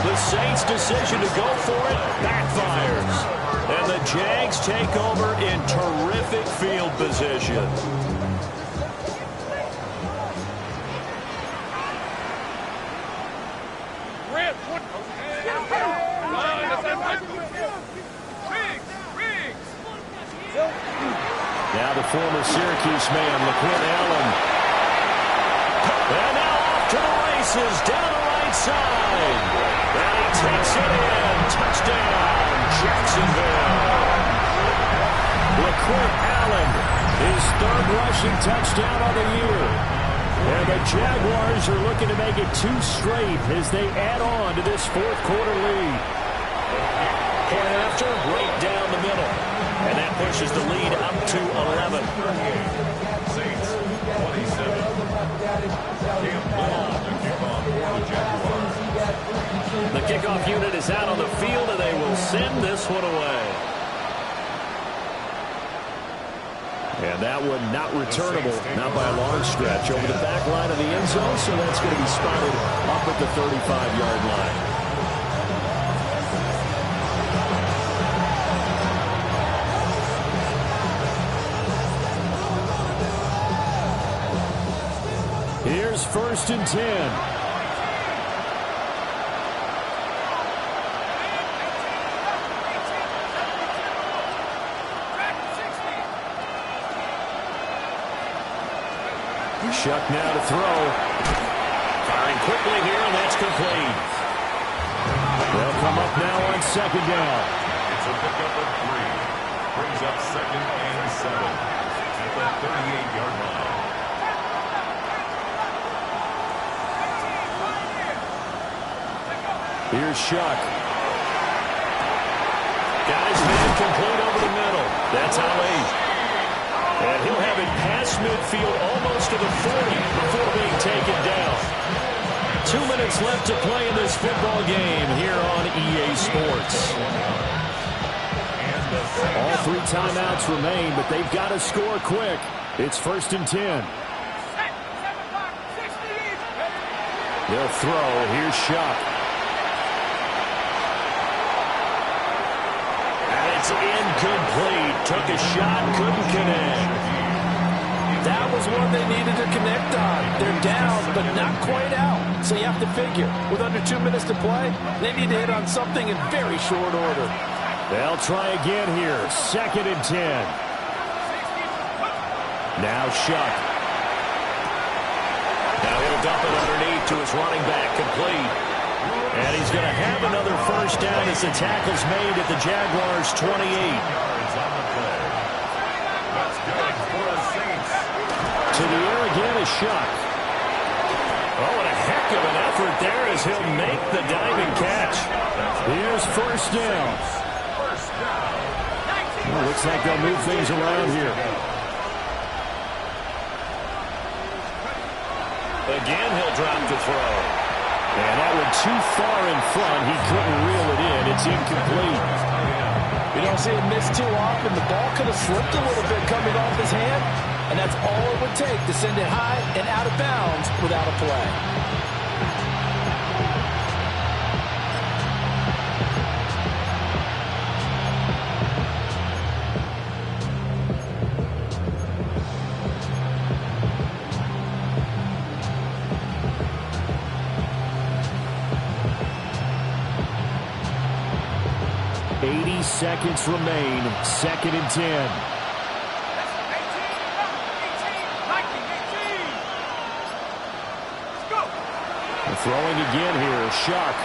The Saints' decision to go for it backfires. And the Jags take over in terrific field position. former Syracuse man, LaQuinn Allen. And now off to the races, down the right side. And he takes it in. Touchdown, Jacksonville. LaQuinn Allen, his third rushing touchdown of the year. And the Jaguars are looking to make it 2 straight as they add on to this fourth quarter lead. Point after, right down the middle. And that pushes the lead up to 11. Saints 27. Cam Bell, the kickoff for the Jaguars. The kickoff unit is out on the field, and they will send this one away. And that one not returnable, not by a long stretch, over the back line of the end zone, so that's going to be spotted up at the 35-yard line. Here's 1st and 10. Shuck now to throw. Firing quickly here, and that's complete. They'll come up now on 2nd down. It's a pickup of 3. Brings up 2nd and 7 at the 38-yard line. Here's Shuck. Got his man complete over the middle. That's Ali. And he'll have it past midfield almost to the 40 before being taken down. 2 minutes left to play in this football game here on EA Sports. All 3 timeouts remain, but they've got to score quick. It's 1st and 10. They'll throw. Here's Shuck. And it's incomplete. Took a shot, couldn't connect. That was one they needed to connect on. They're down, but not quite out. So you have to figure, with under 2 minutes to play, they need to hit on something in very short order. They'll try again here. 2nd and 10. Now Shuck. Now he'll dump it underneath to his running back, complete. And he's going to have another 1st down as the tackle's made at the Jaguars' 28. That's good for the Saints. To the air again is Shuck. Oh, and a heck of an effort there as he'll make the diving catch. Here's 1st down. Well, looks like they'll move things around here. Again, he'll drop the throw. And that one too far in front. He couldn't reel it in. It's incomplete. You don't see it miss too often. The ball could have slipped a little bit coming off his hand, and that's all it would take to send it high and out of bounds without a play. Seconds remain. 2nd and 10. Throwing again here. Shuck.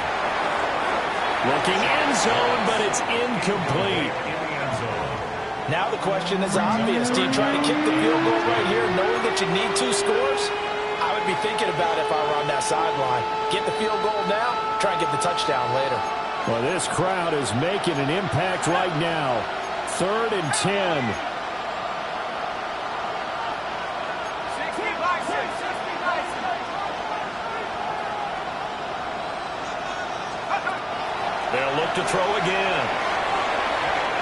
Looking end zone, but it's incomplete. Now the question is obvious. Do you try to kick the field goal right here knowing that you need 2 scores? I would be thinking about it if I were on that sideline. Get the field goal now, try and get the touchdown later. Well, this crowd is making an impact right now. 3rd and 10. They'll look to throw again.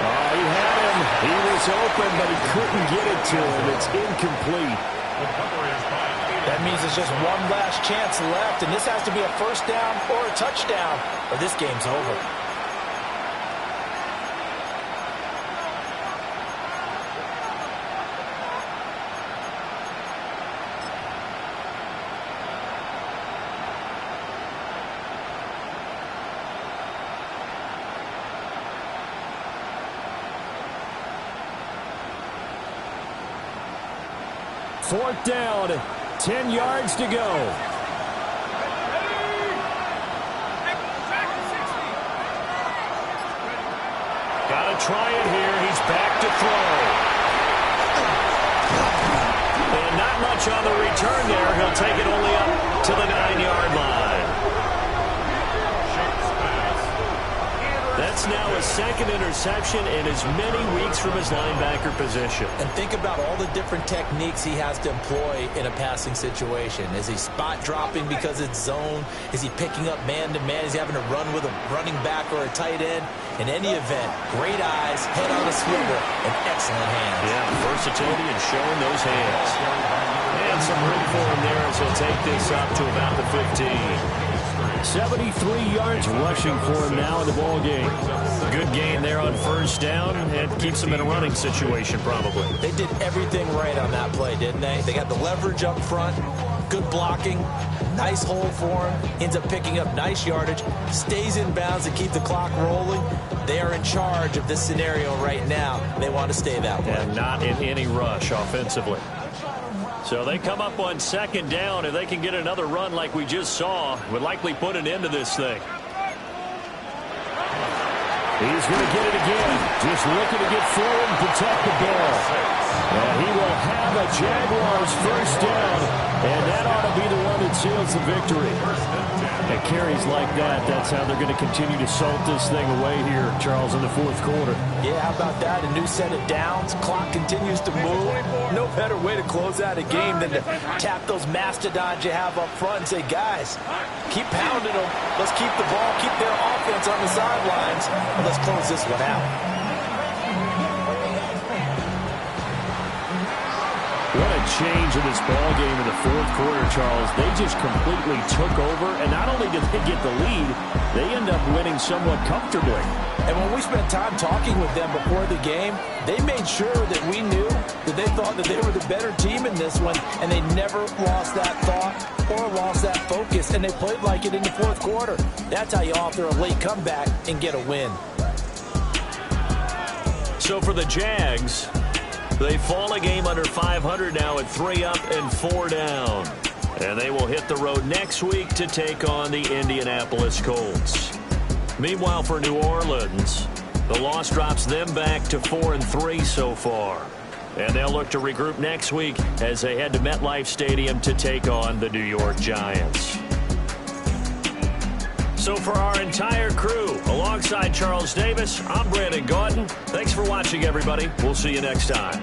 Oh, he had him. He was open, but he couldn't get it to him. It's incomplete. That means there's just one last chance left, and this has to be a 1st down or a touchdown, or this game's over. 4th down, 10 yards to go. Got to try it here. He's back to throw. And not much on the return there. He'll take it only up to the 9-yard line. That's now his 2nd interception in as many weeks from his linebacker position. And think about all the different techniques he has to employ in a passing situation. Is he spot dropping because it's zone? Is he picking up man-to-man? Is he having to run with a running back or a tight end? In any event, great eyes, head on a swivel, and excellent hands. Yeah, versatility and showing those hands. And some room for him there as he'll take this up to about the 15. 73 yards rushing for him now in the ball game. Good gain there on 1st down, and keeps him in a running situation probably. They did everything right on that play, didn't they? They got the leverage up front, good blocking, nice hole for him, ends up picking up nice yardage, stays in bounds to keep the clock rolling. They are in charge of this scenario right now. They want to stay that way. And not in any rush offensively. So they come up on 2nd down. If they can get another run like we just saw, would likely put an end to this thing. He's going to get it again. Just looking to get forward and protect the ball. And he will have a Jaguars 1st down. And that ought to be the one that seals the victory. At carries like that, that's how they're going to continue to salt this thing away here, Charles, in the 4th quarter. Yeah, how about that? A new set of downs. Clock continues to move. No better way to close out a game than to tap those mastodons you have up front and say, guys, keep pounding them. Let's keep the ball, keep their offense on the sidelines, and let's close this one out. What a change in this ball game in the 4th quarter, Charles. They just completely took over, and not only did they get the lead, they end up winning somewhat comfortably. And when we spent time talking with them before the game, they made sure that we knew that they thought that they were the better team in this one, and they never lost that thought or lost that focus, and they played like it in the 4th quarter. That's how you author a late comeback and get a win. So for the Jags, they fall a game under 500 now at 3 up and 4 down. And they will hit the road next week to take on the Indianapolis Colts. Meanwhile, for New Orleans, the loss drops them back to 4-3 so far. And they'll look to regroup next week as they head to MetLife Stadium to take on the New York Giants. So for our entire crew, alongside Charles Davis, I'm Brandon Gaudin. Thanks for watching, everybody. We'll see you next time.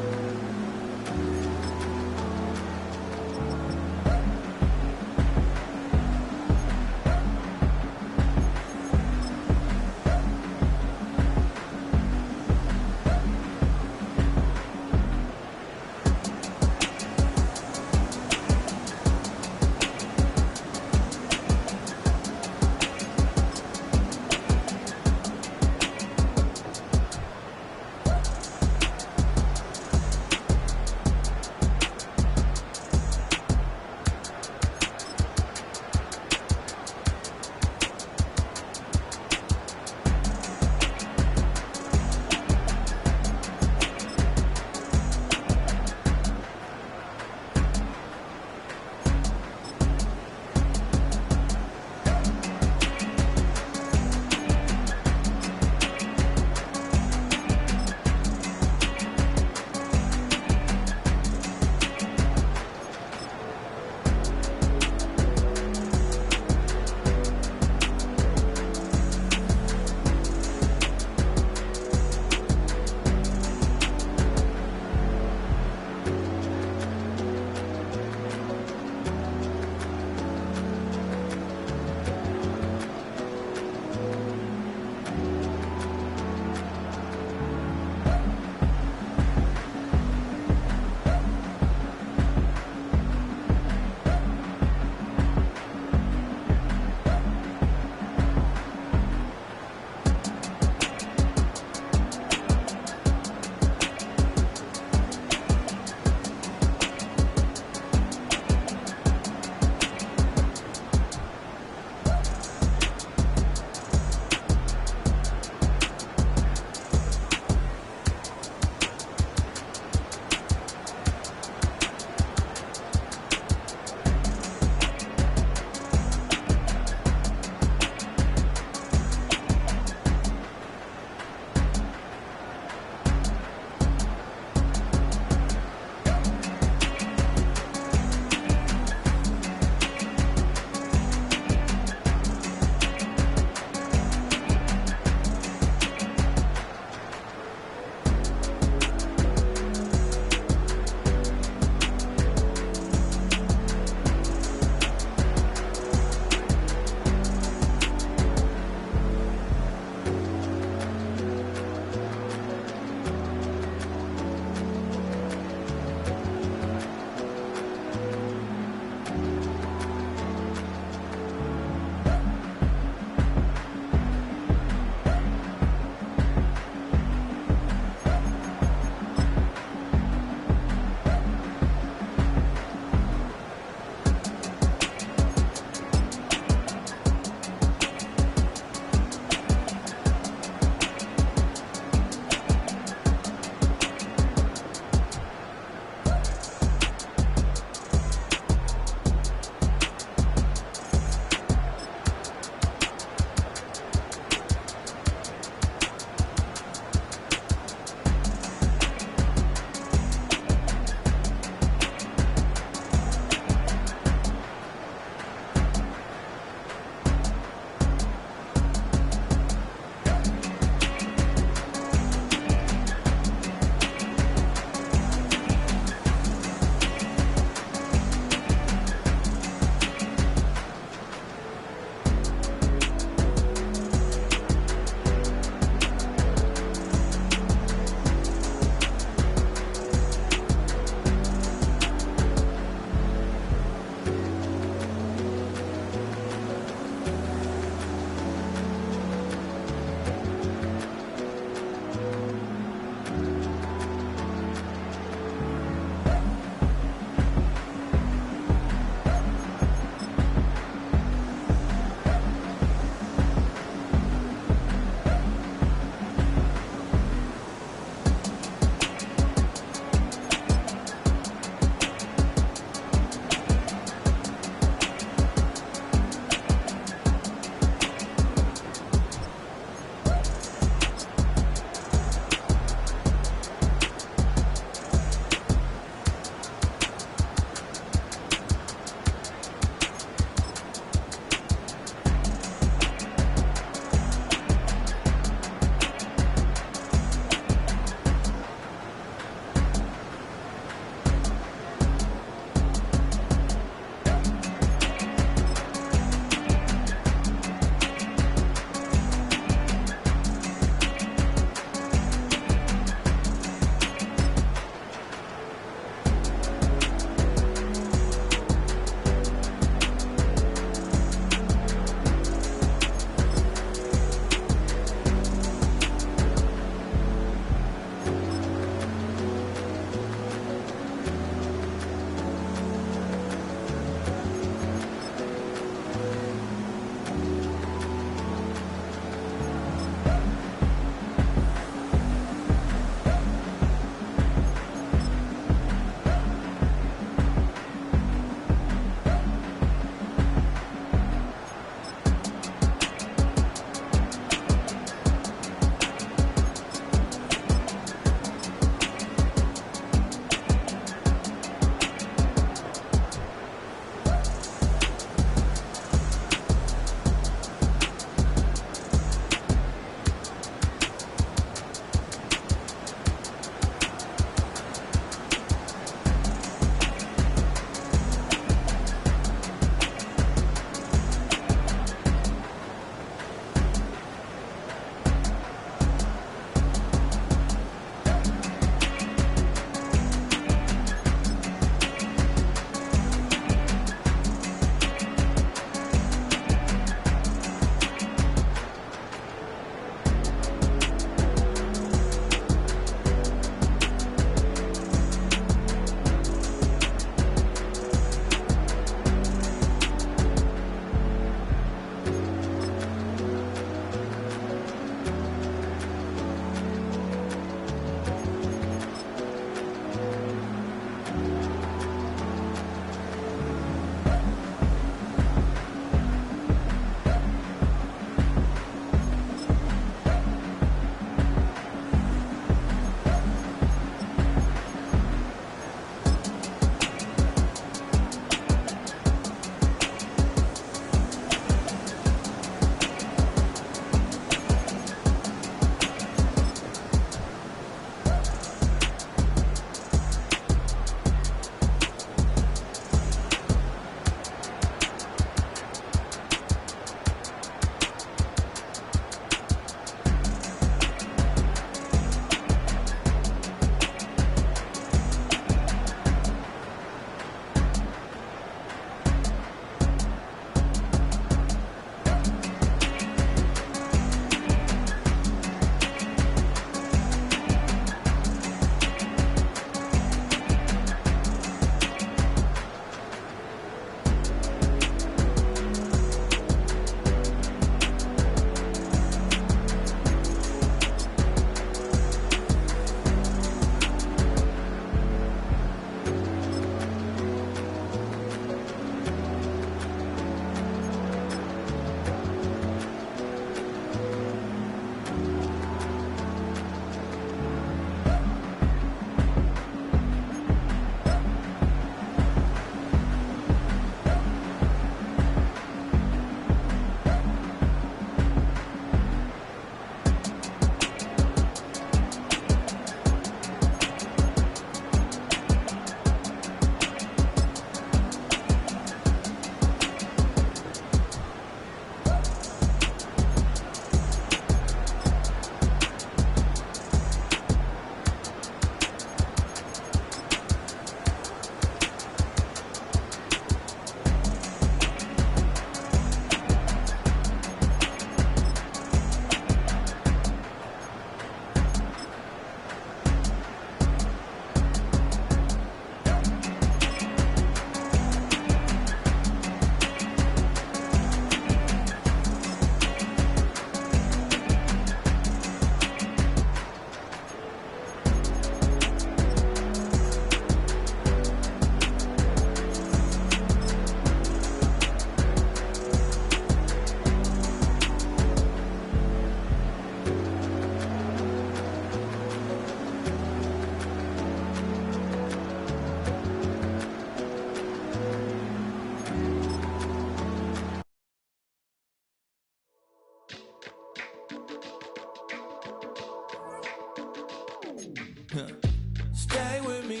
Stay with me.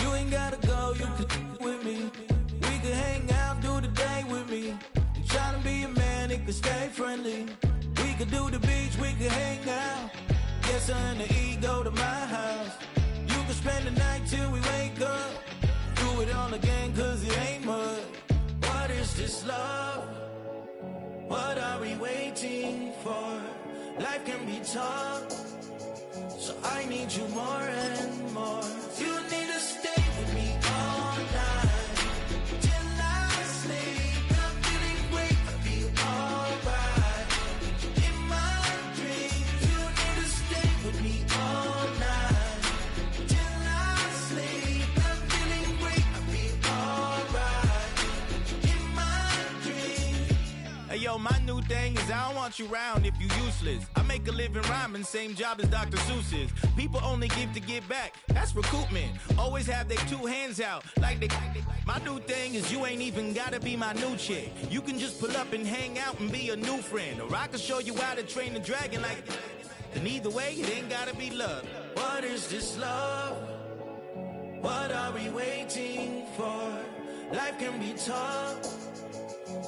You ain't gotta go, you can with me. We can hang out, do the day with me. And trying to be a man, it can stay friendly. We could do the beach, we could hang out. Get something to eat, go to my house. You can spend the night till we wake up. Do it all again, cause it ain't mud. What is this love? What are we waiting for? Life can be tough, so I need you more and more. You need to stay with me all night till I sleep. I'm feeling great, I feel alright. In my dreams, you need to stay with me all night till I sleep. I'm feeling great, I feel alright. In my dreams. Hey yo, my new thing is I don't want you around if you useless. I make a living rhyming, same job as Dr. Seuss's. People only give to get back, that's recoupment. Always have their two hands out, like they. My new thing is you ain't even gotta be my new chick. You can just pull up and hang out and be a new friend. Or I can show you how to train the dragon like. And either way, it ain't gotta be love. What is this love? What are we waiting for? Life can be tough,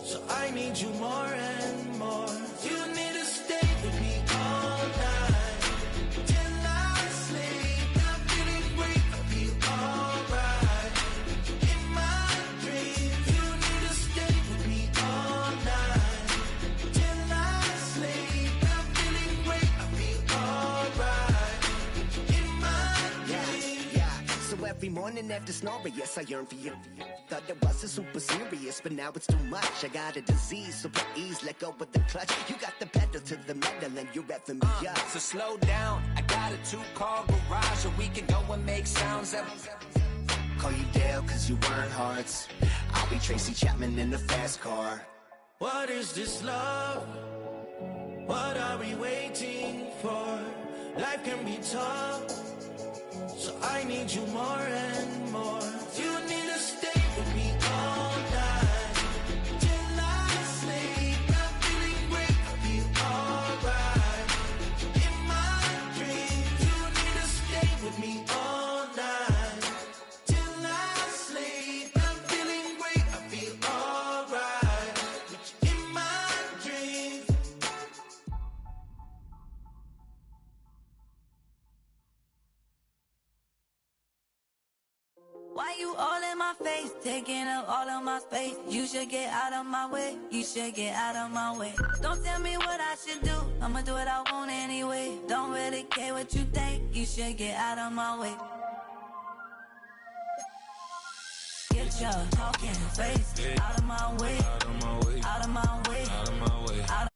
so I need you more and more. You need to stay with me all night till I sleep. I'm feeling great, I feel alright. In my dreams, you need to stay with me all night till I sleep. I'm feeling great, I feel alright. In my dreams. Yeah. So every morning after snoring, yes, I yearn for you. Thought it wasn't super serious, but now it's too much. I got a disease, so please let go with the clutch. You got the pedal to the metal and you're revving me up. So slow down, I got a 2-car garage, so we can go and make sounds that. Call you Dale, cause you weren't hearts. I'll be Tracy Chapman in the fast car. What is this love? What are we waiting for? Life can be tough, so I need you more and more. You need to stay with me all night till I sleep. I'm feeling great, I feel alright. In my dreams, you need to stay with me all night till I sleep. I'm feeling great, I feel alright. In my dreams. Why you all in my face, taking up all of my space? You should get out of my way, you should get out of my way. Don't tell me what I should do, I'ma do what I want anyway. Don't really care what you think, you should get out of my way. Get your talking face out of my way, out of my way, out of my way, out of my way.